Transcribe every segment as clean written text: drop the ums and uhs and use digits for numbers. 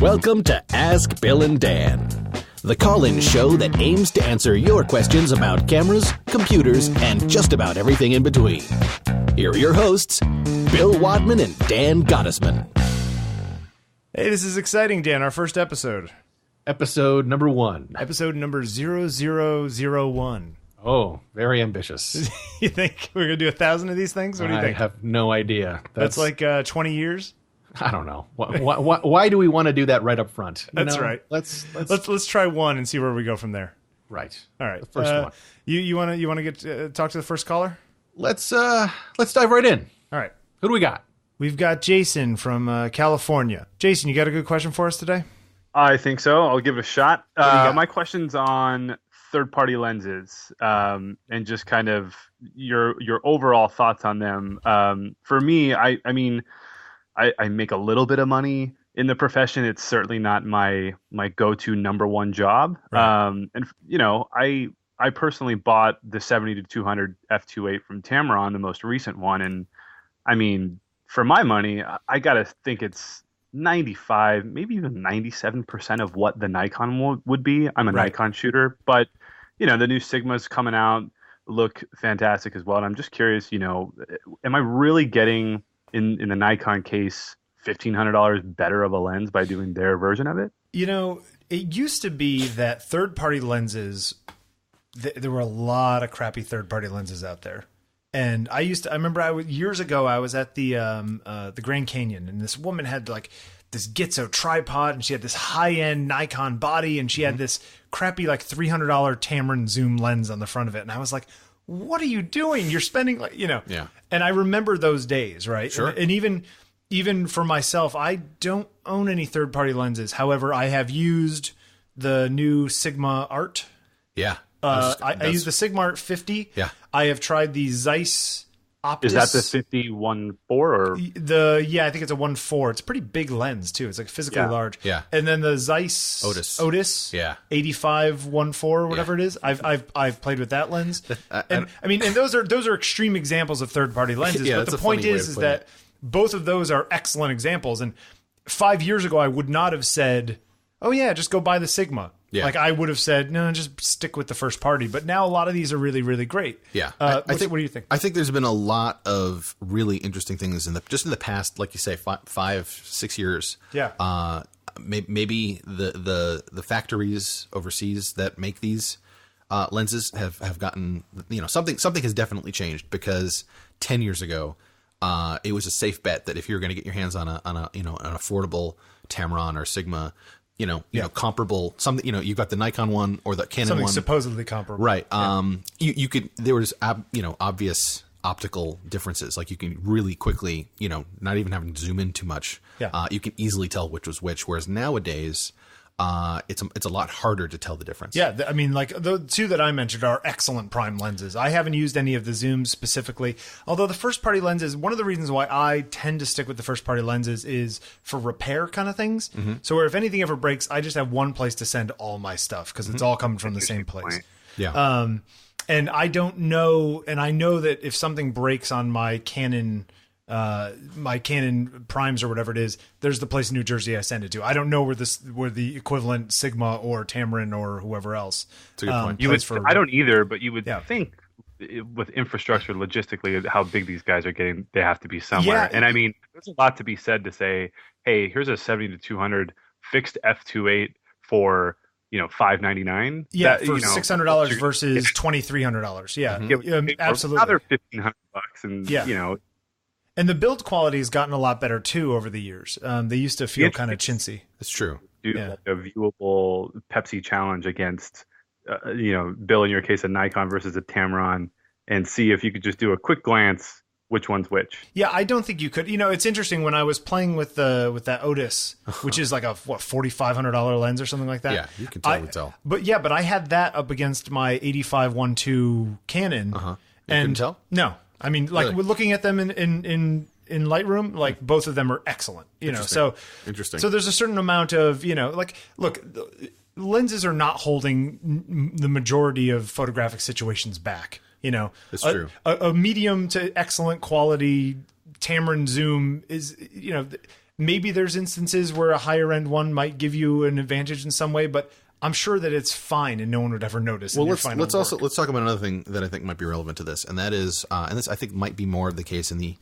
Welcome to Ask Bill and Dan, the call-in show that aims to answer your questions about cameras, computers, and just about everything in between. Here are your hosts, Bill Wadman and Dan Gottesman. Hey, this is exciting, Dan. Our first episode. Episode number 1. Episode number 0001. Oh, very ambitious. You think we're going to do 1,000 of these things? What do you think? I have no idea. That's like 20 years? I don't know. Why do we want to do that right up front? That's right. Let's try one and see where we go from there. Right. All right. The first one. You want to get talk to the first caller? Let's dive right in. All right. Who do we got? We've got Jason from California. Jason, you got a good question for us today? I think so. I'll give it a shot. My question's on third-party lenses and just kind of your overall thoughts on them. For me, I mean, I make a little bit of money in the profession. It's certainly not my go-to number one job. Right. And you know, I personally bought the 70-200 f2.8 from Tamron, the most recent one, and I mean, for my money, I gotta think it's 95, maybe even 97% of what the Nikon would be. I'm a Nikon shooter, but you know, the new Sigmas coming out look fantastic as well. And I'm just curious, you know, am I really getting in the Nikon case $1,500 better of a lens by doing their version of it? You know, it used to be that third-party lenses, there were a lot of crappy third-party lenses out there. And I remember years ago, I was at the Grand Canyon, and this woman had like this Gitzo tripod, and she had this high-end Nikon body, and she had this crappy like $300 Tamron zoom lens on the front of it. And I was like, what are you doing? You're spending like, you know. Yeah. And I remember those days, right? Sure. And even for myself, I don't own any third-party lenses. However, I have used the new Sigma Art. Yeah. I use the Sigma Art 50. Yeah. I have tried the Zeiss Otus. Is that the 50-1.4 or? I think it's a 1.4. It's a pretty big lens too. It's like physically large. Yeah. And then the Zeiss Otus. Yeah. 85-1.4, whatever it is. I've played with that lens. And those are extreme examples of third-party lenses. Yeah, but the point is that both of those are excellent examples. And 5 years ago, I would not have said, oh yeah, just go buy the Sigma. Yeah. Like I would have said, no, just stick with the first party. But now a lot of these are really, really great. Yeah. What do you think? I think there's been a lot of really interesting things in the past, like you say, 5-6 years. Yeah. Maybe the factories overseas that make these lenses have gotten, you know, something has definitely changed, because 10 years ago, it was a safe bet that if you're going to get your hands on a you know, an affordable Tamron or Sigma, you know, comparable, something, you know, you've got the Nikon one or the Canon something one, supposedly comparable, right? You could, there was obvious optical differences. Like you can really quickly, you know, not even having to zoom in too much. Yeah. You can easily tell which was which. Whereas nowadays, it's a lot harder to tell the difference. Yeah, I mean, like the two that I mentioned are excellent prime lenses. I haven't used any of the zooms specifically, although the first party lenses, one of the reasons why I tend to stick with the first party lenses is for repair kind of things. Mm-hmm. So where if anything ever breaks, I just have one place to send all my stuff, because it's all coming from the same place. Yeah. And I don't know, and I know that if something breaks on my Canon primes or whatever it is, there's the place in New Jersey I send it to. I don't know where the equivalent Sigma or Tamron or whoever else. That's a good point. I don't either, but you would think with infrastructure logistically how big these guys are getting, they have to be somewhere. Yeah, and I mean, there's a lot to be said to say, hey, here's a 70-200 fixed f2.8 for, you know, $599. Yeah, for $600 versus $2,300. Yeah, absolutely. Another $1,500, and you know. And the build quality has gotten a lot better too over the years. They used to feel kind of chintzy. It's true. Do like a viewable Pepsi challenge against, you know, Bill, in your case, a Nikon versus a Tamron, and see if you could just do a quick glance which one's which. Yeah, I don't think you could. You know, it's interesting when I was playing with that Otus, which is like a $4,500 lens or something like that. Yeah, you can totally tell. But I had that up against my 85-1.2 Canon. You couldn't tell? No. I mean, like we're looking at them in Lightroom, like both of them are excellent, you know, so interesting. So there's a certain amount of, you know, like, look, lenses are not holding the majority of photographic situations back, you know. That's true. A medium to excellent quality Tamron zoom is, you know, maybe there's instances where a higher end one might give you an advantage in some way, but I'm sure that it's fine and no one would ever notice. Well, let's talk about another thing that I think might be relevant to this, and that is, and this I think might be more of the case in the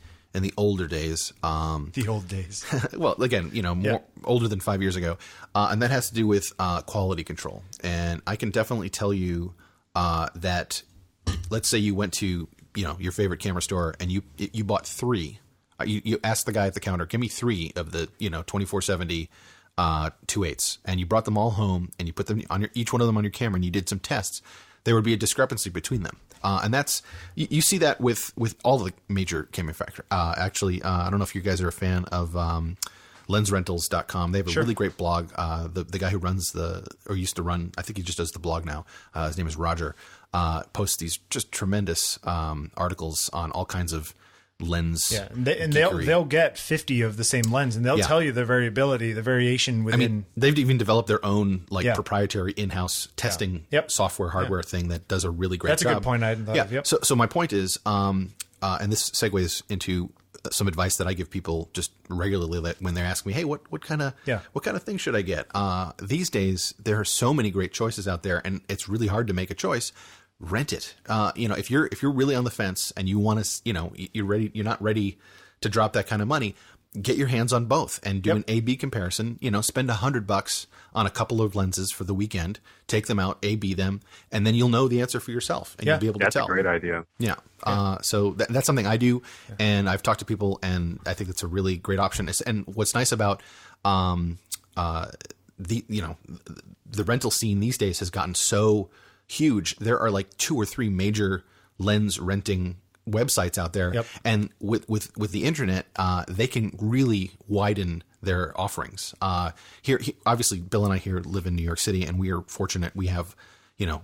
older days. The old days. Well, again, more older than 5 years ago, and that has to do with quality control. And I can definitely tell you that, let's say you went to your favorite camera store and you bought three. You asked the guy at the counter, give me three of the 2470 2.8s, and you brought them all home and you put them on each one of them on your camera and you did some tests. There would be a discrepancy between them. And that's, you see that with all the major camera manufacturers. Actually, I don't know if you guys are a fan of lensrentals.com. They have a really great blog. The guy who runs used to run, I think he just does the blog now. His name is Roger. Posts these just tremendous articles on all kinds of lens. Yeah, and they'll get 50 of the same lens, and they'll tell you the variation within. I mean, they've even developed their own proprietary in-house testing software hardware thing that does a really great job. That's a good point I hadn't thought of. Yep. So my point is, and this segues into some advice that I give people just regularly when they ask me, hey, what kind of thing should I get? These days there are so many great choices out there, and it's really hard to make a choice. Rent it. If you're really on the fence and you want to, you're not ready to drop that kind of money, get your hands on both and do an A/B comparison. Spend $100 on a couple of lenses for the weekend, take them out, A/B them, and then you'll know the answer for yourself and you'll be able to tell. That's a great idea. Yeah. So that's something I do, and I've talked to people, and I think it's a really great option. And what's nice about the rental scene these days has gotten so huge. There are like 2 or 3 major lens renting websites out there, and with the internet, they can really widen their offerings. Here, obviously, Bill and I here live in New York City, and we are fortunate. We have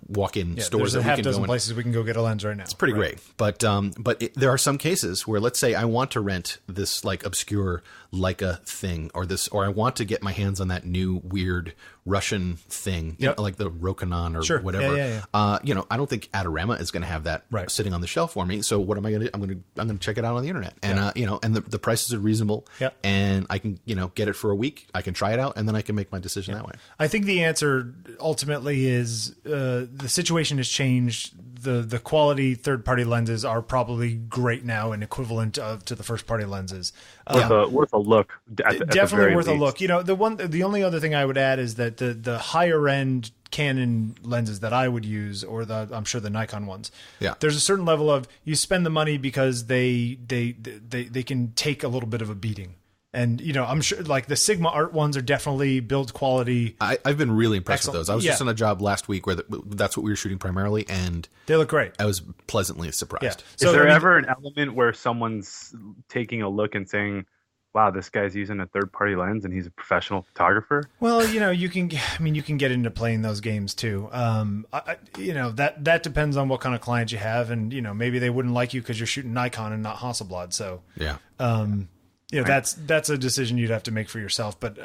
walk-in stores. There's that a we can dozen go in. places we can go get a lens right now. It's pretty great, but there are some cases where, let's say, I want to rent this like obscure Leica thing, or I want to get my hands on that new weird Russian thing, like the Rokinon or whatever. I don't think Adorama is going to have that sitting on the shelf for me. So what am I going to do? I'm going to check it out on the internet, and and the prices are reasonable, and I can get it for a week. I can try it out, and then I can make my decision that way. I think the answer ultimately is the situation has changed. The quality third-party lenses are probably great now and equivalent to the first-party lenses. Worth a look. Definitely worth a look. The only other thing I would add is that the higher-end Canon lenses that I would use, or I'm sure the Nikon ones, there's a certain level of you spend the money because they can take a little bit of a beating. And, I'm sure like the Sigma Art ones are definitely build quality. I've been really impressed with those. I was just on a job last week where that's what we were shooting primarily, and they look great. I was pleasantly surprised. Yeah. So, is there ever an element where someone's taking a look and saying, wow, this guy's using a third-party lens and he's a professional photographer? Well, you can get into playing those games too. That depends on what kind of client you have, and maybe they wouldn't like you because you're shooting Nikon and not Hasselblad. So that's a decision you'd have to make for yourself. But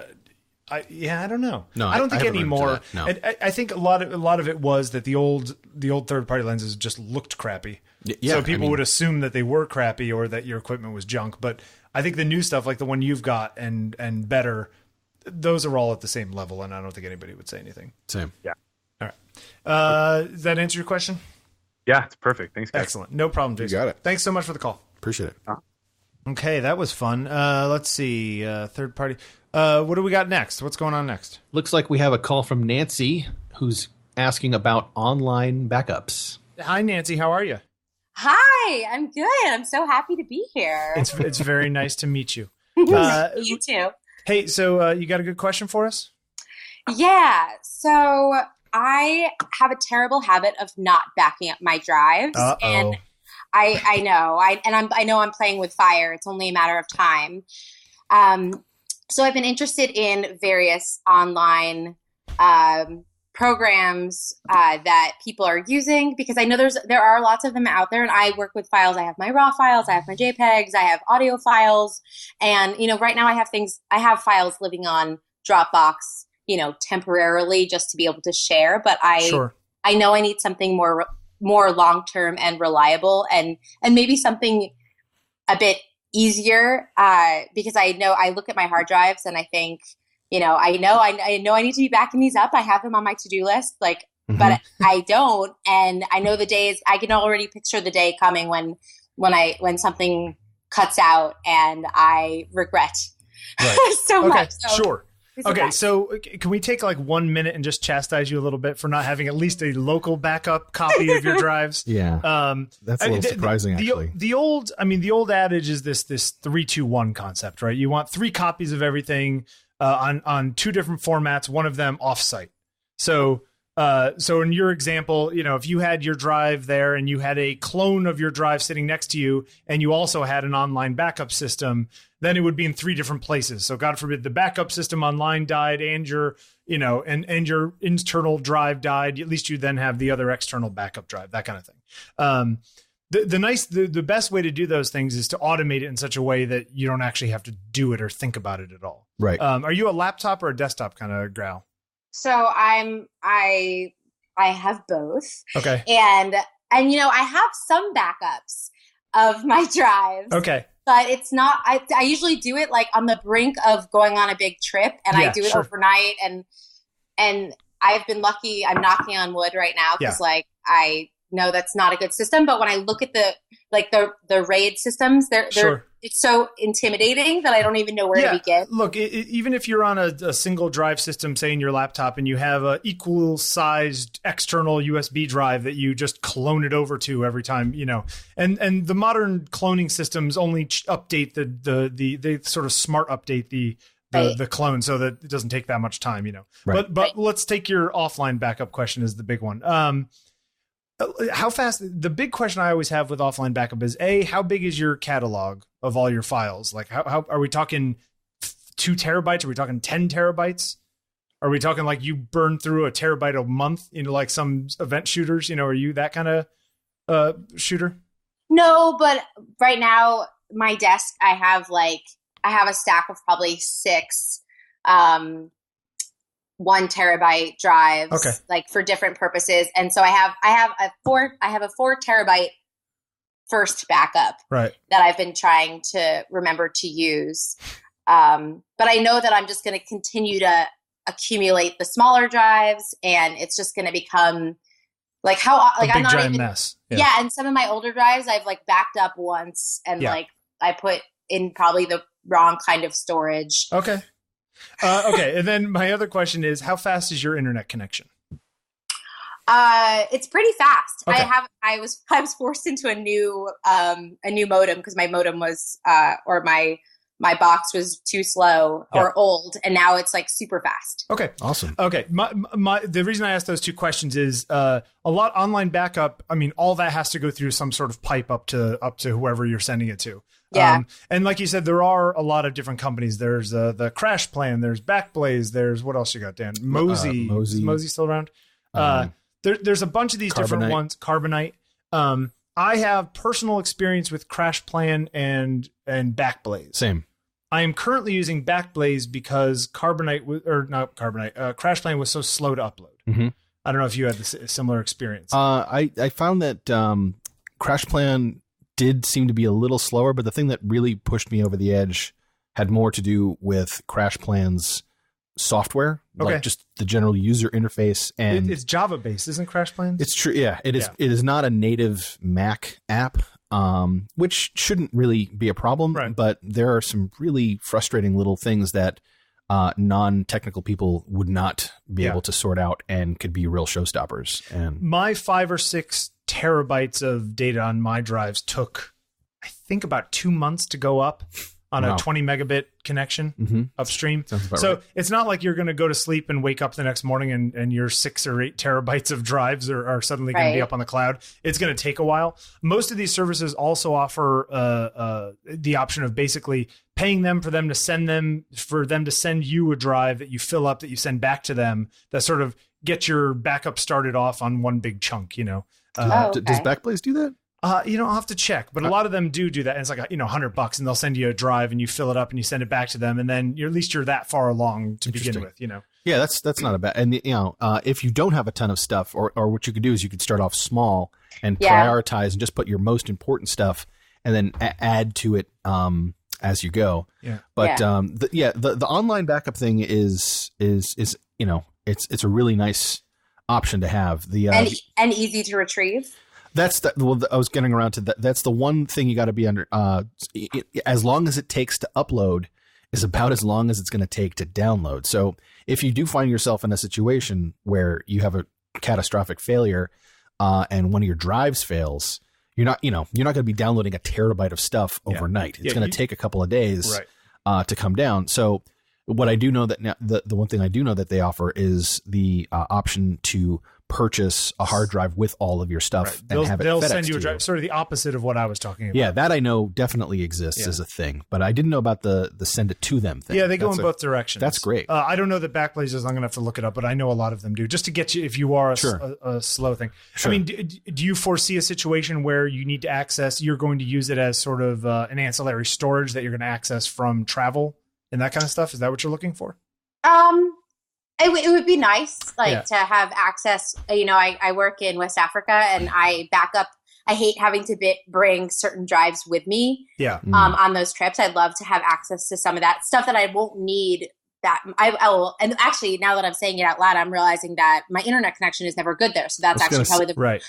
I don't know. No, I don't think anymore. No. I think a lot of it was that the old third-party lenses just looked crappy. So people would assume that they were crappy or that your equipment was junk. But I think the new stuff, like the one you've got and better, those are all at the same level, and I don't think anybody would say anything. Same. Yeah. All right. Does that answer your question? Yeah, it's perfect. Thanks, guys. Excellent. No problem, Jason. You got it. Thanks so much for the call. Appreciate it. Okay, that was fun. Let's see. Third party. What do we got next? What's going on next? Looks like we have a call from Nancy, who's asking about online backups. Hi, Nancy. How are you? Hi, I'm good. I'm so happy to be here. It's very nice to meet you. You too. Hey, so you got a good question for us? Yeah. So I have a terrible habit of not backing up my drives. And I know. I know I'm playing with fire. It's only a matter of time. So I've been interested in various online programs that people are using, because I know there are lots of them out there, and I work with files. I have my raw files, I have my JPEGs, I have audio files, and right now I have files living on Dropbox, temporarily just to be able to share, but I know I need something more long-term and reliable, and maybe something a bit easier because I look at my hard drives and I think, I know I need to be backing these up. I have them on my to-do list, like, but I don't. And I know the days, I can already picture the day coming when something cuts out and I regret so much. So sure. Okay, so can we take like 1 minute and just chastise you a little bit for not having at least a local backup copy of your drives? Yeah, that's a little surprising, actually. The old adage is this 3-2-1 concept, right? You want 3 copies of everything on 2 different formats, one of them offsite. So in your example, if you had your drive there and you had a clone of your drive sitting next to you and you also had an online backup system, then it would be in 3 different places. So God forbid the backup system online died and your internal drive died. At least you then have the other external backup drive, that kind of thing. The best way to do those things is to automate it in such a way that you don't actually have to do it or think about it at all. Right. Are you a laptop or a desktop kind of gal? So I have both. Okay. And I have some backups of my drives. Okay. But it's not, I usually do it like on the brink of going on a big trip and I do it overnight and I've been lucky. I'm knocking on wood right now because I know that's not a good system. But when I look at the RAID systems, it's so intimidating that I don't even know where to begin. Look, even if you're on a single drive system, say in your laptop, and you have a equal sized external USB drive that you just clone it over to every time, and the modern cloning systems only update they sort of smart update the clone so that it doesn't take that much time, Right. But let's take your offline backup question as the big one. How fast? The big question I always have with offline backup is how big is your catalog of all your files? Like, how are we talking 2 terabytes? Are we talking 10 terabytes? Are we talking like you burn through a terabyte a month? Like some event shooters. Are you that kind of shooter? No, but right now my desk, I have a stack of probably 6. 1 terabyte drives, like for different purposes. And so I have a 4 terabyte first backup that I've been trying to remember to use. But I know that I'm just going to continue to accumulate the smaller drives and it's just going to become like I'm not even mess. Yeah. And some of my older drives I've like backed up once and I put in probably the wrong kind of storage. Okay. And then my other question is, how fast is your internet connection? It's pretty fast. Okay. I was forced into a new modem because my modem was or my box was too slow or old, and now it's like super fast. Okay, awesome. Okay, the reason I asked those 2 questions is a lot online backup. I mean, all that has to go through some sort of pipe up to whoever you're sending it to. Yeah. And like you said, there are a lot of different companies. There's the Crashplan, there's BackBlaze, there's what else you got, Dan? Mosey. Is Mosey still around? There's a bunch of these different ones. Carbonite. I have personal experience with Crashplan and BackBlaze. Same. I am currently using BackBlaze because Crashplan was so slow to upload. Mm-hmm. I don't know if you had a similar experience. I found that Crashplan did seem to be a little slower, but the thing that really pushed me over the edge had more to do with Crashplan's software, like just the general user interface. And it's Java based, isn't Crashplan? It's true. Yeah, it is. Yeah. It is not a native Mac app, which shouldn't really be a problem. Right. But there are some really frustrating little things that non-technical people would not be able to sort out and could be real showstoppers. And my 5 or 6 terabytes of data on my drives took, I think, about 2 months to go up on a 20 megabit connection upstream. So it's not like you're going to go to sleep and wake up the next morning and your 6 or 8 terabytes of drives are suddenly going to be up on the cloud. It's going to take a while. Most of these services also offer the option of basically paying them for them to send you a drive that you fill up, that you send back to them, that sort of get your backup started off on one big chunk, Does BackBlaze do that? I'll have to check, but a lot of them do that. And it's like, $100 and they'll send you a drive and you fill it up and you send it back to them. And then at least you're that far along to begin with, Yeah, that's not a bad. And if you don't have a ton of stuff, or what you could do is you could start off small and prioritize and just put your most important stuff and then add to it as you go. Yeah. But the online backup thing is it's a really nice option to have. And easy to retrieve. That's I was getting around to that. That's the one thing you got to be under. As long as it takes to upload is about as long as it's going to take to download. So if you do find yourself in a situation where you have a catastrophic failure and one of your drives fails, you're not going to be downloading a terabyte of stuff overnight. It's going to take a couple of days to come down. So what I do know that now, the one thing I do know that they offer is the option to purchase a hard drive with all of your stuff and have it they'll FedEx send you a to drive, sort of the opposite of what I was talking about. Yeah, that I know definitely exists as a thing, but I didn't know about the send it to them thing. Yeah, they go in both directions. That's great. I don't know that BackBlaze is. I'm going to have to look it up, but I know a lot of them do, just to get you if you are a slow thing. Sure. I mean, do you foresee a situation where you need to access? You're going to use it as sort of an ancillary storage that you're going to access from travel and that kind of stuff? Is that what you're looking for? It would be nice, to have access. I work in West Africa, and I back up. I hate having to bring certain drives with me. Yeah. On those trips, I'd love to have access to some of that stuff that I won't need. That I will. And actually, now that I'm saying it out loud, I'm realizing that my internet connection is never good there. So that's actually probably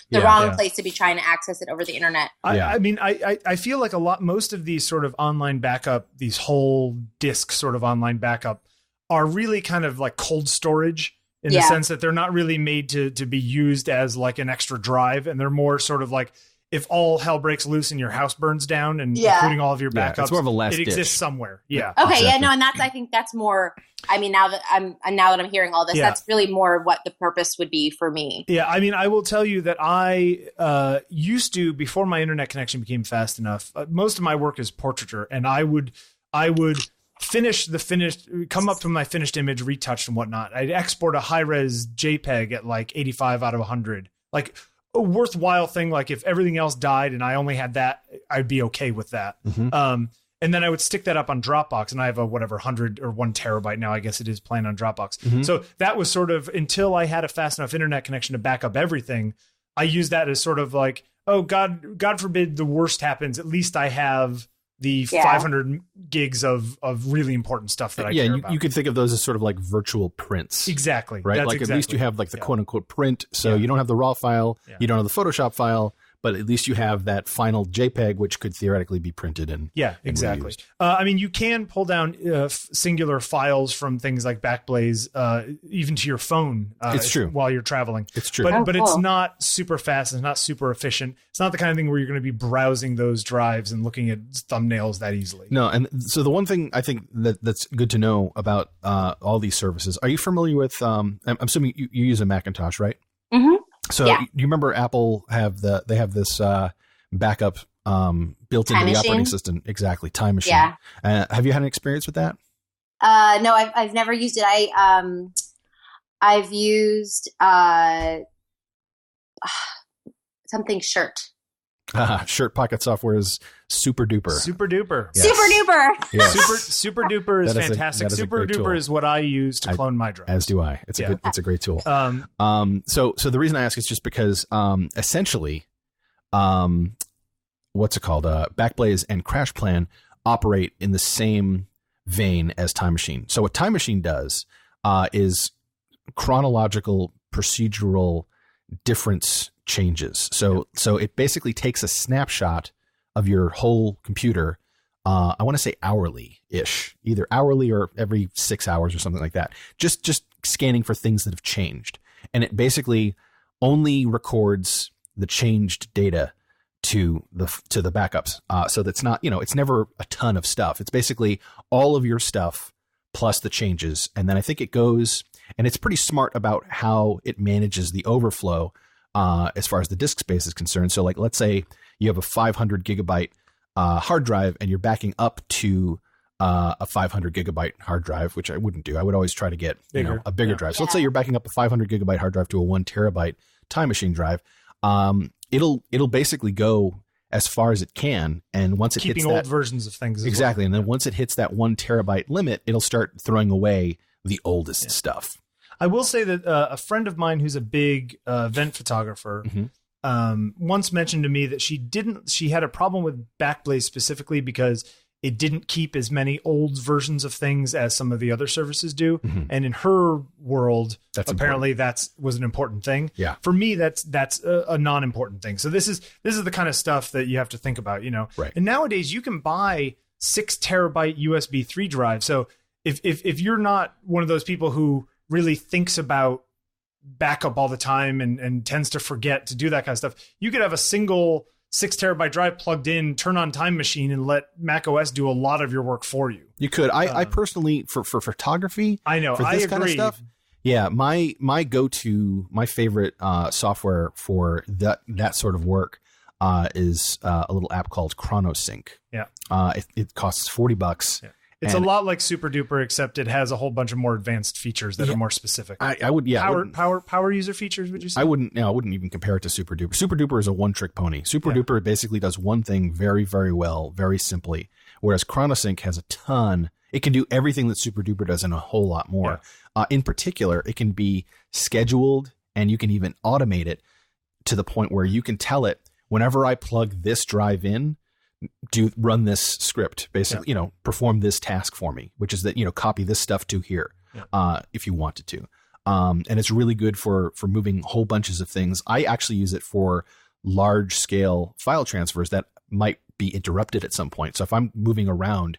the wrong place to be trying to access it over the internet. I mean, I feel like most of these sort of online backup, these whole disk sort of online backup, are really kind of like cold storage in the sense that they're not really made to be used as like an extra drive. And they're more sort of like, if all hell breaks loose and your house burns down and including all of your backups, it's more of a last ditch. Exists somewhere. Yeah. Okay. Exactly. Yeah. No. And I think that's more, I mean, now that I'm hearing all this, that's really more what the purpose would be for me. Yeah. I mean, I will tell you that I used to, before my internet connection became fast enough, most of my work is portraiture, and I would come up to my finished image, retouched and whatnot. I'd export a high-res JPEG at like 85 out of 100. Like a worthwhile thing. Like if everything else died and I only had that, I'd be okay with that. Mm-hmm. And then I would stick that up on Dropbox, and I have a 100 or 1 terabyte now. I guess it is playing on Dropbox. Mm-hmm. So that was sort of, until I had a fast enough internet connection to back up everything, I used that as sort of like, oh, God forbid the worst happens. At least I have the 500 gigs of really important stuff that I care about. You could think of those as sort of like virtual prints. Exactly. Right? That's like at least you have like the quote unquote print. So you don't have the raw file, you don't have the Photoshop file, but at least you have that final JPEG, which could theoretically be printed and exactly. reused. I mean, you can pull down singular files from things like BackBlaze, even to your phone. It's true. While you're traveling. It's true. But it's not super fast. It's not super efficient. It's not the kind of thing where you're going to be browsing those drives and looking at thumbnails that easily. No, and so the one thing I think that's good to know about all these services. Are you familiar with? I'm assuming you use a Macintosh, right? Mm-hmm. So do you remember Apple they have this backup built into the operating system? Exactly, Time Machine. Yeah. Have you had an experience with that? No, I've never used it. I've used something Shirt. Shirt Pocket software is super duper. Super duper. Yes. Super duper. Yes. Super duper is fantastic. Super duper is what I use to clone my drives. As do I. It's a great tool. So the reason I ask is just because essentially, what's it called? BackBlaze and Crashplan operate in the same vein as Time Machine. So what Time Machine does is chronological procedural difference changes. So it basically takes a snapshot of your whole computer. I want to say hourly-ish, either hourly or every 6 hours or something like that. Just scanning for things that have changed, and it basically only records the changed data to the backups. So that's not, it's never a ton of stuff. It's basically all of your stuff plus the changes, and then I think it goes, and it's pretty smart about how it manages the overflow. As far as the disk space is concerned. So like, let's say you have a 500 gigabyte hard drive and you're backing up to a 500 gigabyte hard drive, which I wouldn't do. I would always try to get a bigger drive. So let's say you're backing up a 500 gigabyte hard drive to a 1 terabyte Time Machine drive. It'll basically go as far as it can. And once it hits keeping old versions of things. Exactly. And then once it hits that 1 terabyte limit, it'll start throwing away the oldest stuff. I will say that a friend of mine who's a big event photographer, once mentioned to me that she had a problem with BackBlaze specifically because it didn't keep as many old versions of things as some of the other services do. And in her world, apparently that was an important thing. Yeah. For me, that's a non-important thing. So this is the kind of stuff that you have to think about, Right. And nowadays you can buy 6 terabyte USB 3 drive. So if you're not one of those people who really thinks about backup all the time and tends to forget to do that kind of stuff, you could have a single 6 terabyte drive plugged in, turn on Time Machine, and let Mac OS do a lot of your work for you. You could. I personally, for photography, I know, for this kind of stuff, yeah, my favorite software for that sort of work is a little app called ChronoSync. Yeah. It costs $40. Yeah. It's a lot like Super Duper, except it has a whole bunch of more advanced features that are more specific. I would, power user features, would you say? I wouldn't even compare it to Super Duper. Super Duper is a one-trick pony. Super Duper basically does one thing very, very well, very simply, whereas ChronoSync has a ton. It can do everything that Super Duper does and a whole lot more. Yeah. In particular, it can be scheduled, and you can even automate it to the point where you can tell it, whenever I plug this drive in, run this script, basically, perform this task for me, which is that, copy this stuff to here, if you wanted to. And it's really good for moving whole bunches of things. I actually use it for large scale file transfers that might be interrupted at some point. So if I'm moving around,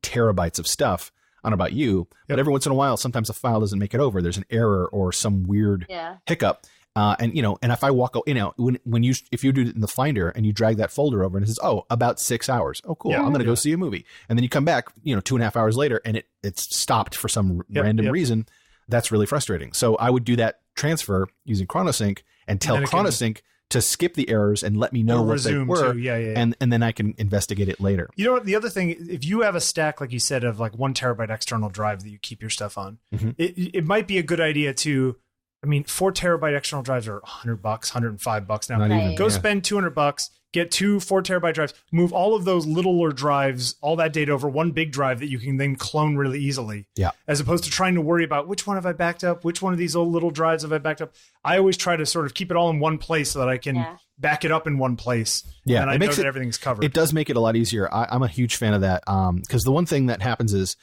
terabytes of stuff, I don't know about you, but every once in a while, sometimes a file doesn't make it over. There's an error or some weird hiccup. And if I walk, if you do it in the Finder and you drag that folder over and it says, about 6 hours. Oh, cool. I'm going to go see a movie. And then you come back, 2.5 hours later and it's stopped for some random reason. That's really frustrating. So I would do that transfer using ChronoSync and tell ChronoSync to skip the errors and let me know what they were. And then I can investigate it later. You know what? The other thing, if you have a stack, like you said, of like 1 terabyte external drive that you keep your stuff on, it might be a good idea to, 4 terabyte external drives are $100, $105 now. Not even, Go spend $200, get 2 4 terabyte drives, move all of those littler drives, all that data over one big drive that you can then clone really easily. Yeah. As opposed to trying to worry about which one have I backed up, which one of these old little drives have I backed up. I always try to sort of keep it all in one place so that I can back it up in one place. Yeah. And I know that everything's covered. It does make it a lot easier. I'm a huge fan of that. Because the one thing that happens is,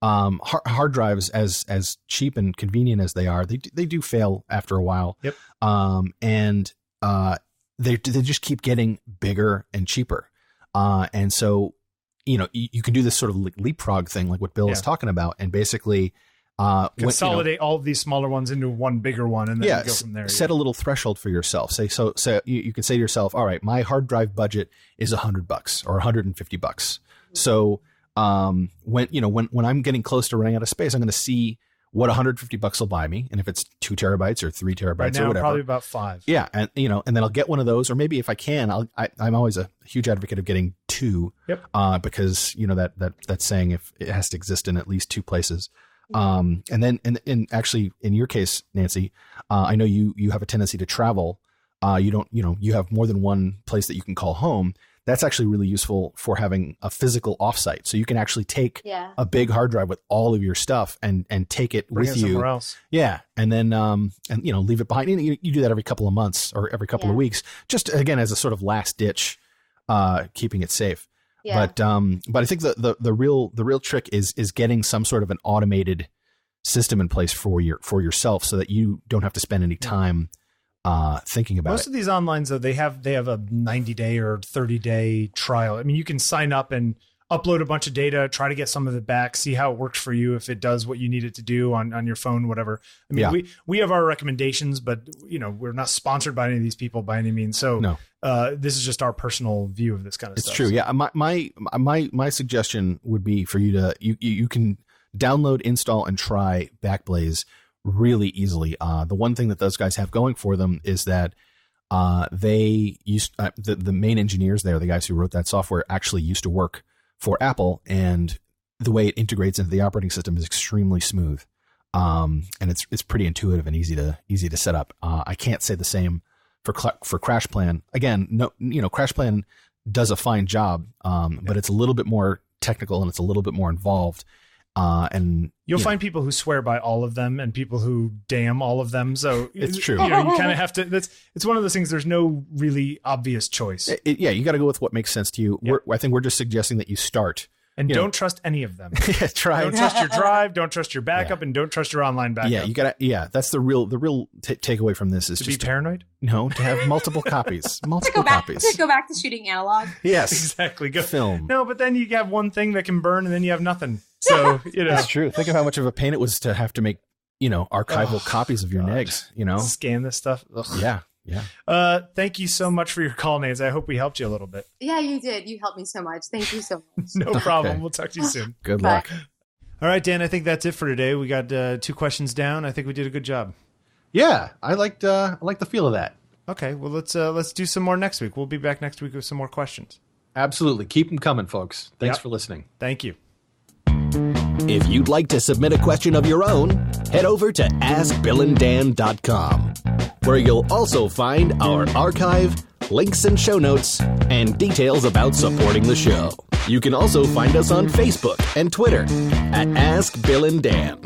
hard drives, as cheap and convenient as they are, they do fail after a while. Yep. And they just keep getting bigger and cheaper. And so, you can do this sort of leapfrog thing, like what Bill is talking about, and basically consolidate all of these smaller ones into one bigger one, and then go from there. Set a little threshold for yourself. So you can say to yourself, all right, my hard drive budget is $100 or $150. So when I'm getting close to running out of space, I'm going to see what $150 will buy me. And if it's 2 terabytes or 3 terabytes right now, or whatever, probably about 5. Yeah. And, and then I'll get one of those, or maybe if I can, I'm always a huge advocate of getting 2, because that saying, if it has to exist in at least 2 places. And then, and actually in your case, Nancy, I know you have a tendency to travel. You have more than one place that you can call home. That's actually really useful for having a physical offsite. So you can actually take a big hard drive with all of your stuff and take it Bring with it you somewhere else. Yeah. And then, leave it behind. You do that every couple of months or every couple of weeks, just again, as a sort of last ditch, keeping it safe. Yeah. But I think the real trick is getting some sort of an automated system in place for yourself so that you don't have to spend any time thinking about most of these onlines, though, they have a 90-day or 30-day trial. You can sign up and upload a bunch of data, try to get some of it back, see how it works for you, if it does what you need it to do on your phone, whatever. We have our recommendations, but we're not sponsored by any of these people by any means. So no. This is just our personal view of this kind of stuff. It's true. Yeah. My suggestion would be for you to you can download, install, and try BackBlaze really easily. The one thing that those guys have going for them is that they used the main engineers there, the guys who wrote that software, actually used to work for Apple, and the way it integrates into the operating system is extremely smooth. And it's pretty intuitive and easy to set up. I can't say the same for Crashplan. Again, Crashplan does a fine job, but it's a little bit more technical and it's a little bit more involved. And You'll find people who swear by all of them and people who damn all of them. So It's true. You kind of have to. It's one of those things. There's no really obvious choice, you got to go with what makes sense to you. Yep. I think we're just suggesting that you start. and don't trust any of them. Try. Don't trust your drive. Don't trust your backup, and don't trust your online backup. Yeah, you gotta. Yeah, that's the real takeaway from this is to just be paranoid. No, to have multiple copies, To multiple go back copies. to go back to shooting analog. Yes, Exactly. Go film. No, but then you have one thing that can burn, and then you have nothing. So That's true. Think of how much of a pain it was to have to make archival copies of your negs. Scan this stuff. Ugh. Yeah. Thank you so much for your call, Nancy. I hope we helped you a little bit. Yeah, you did. You helped me so much. Thank you so much. No problem. Okay. We'll talk to you soon. Good Bye. luck. All right, Dan. I think that's it for today. We got 2 questions down. I think we did a good job. Yeah, I liked the feel of that. Okay, well let's do some more next week. We'll be back next week with some more questions. Absolutely. Keep them coming, folks. Thanks Yep. for listening. Thank you. If you'd like to submit a question of your own, head over to AskBillAndDan.com, where you'll also find our archive, links and show notes, and details about supporting the show. You can also find us on Facebook and Twitter at Ask Bill and Dan.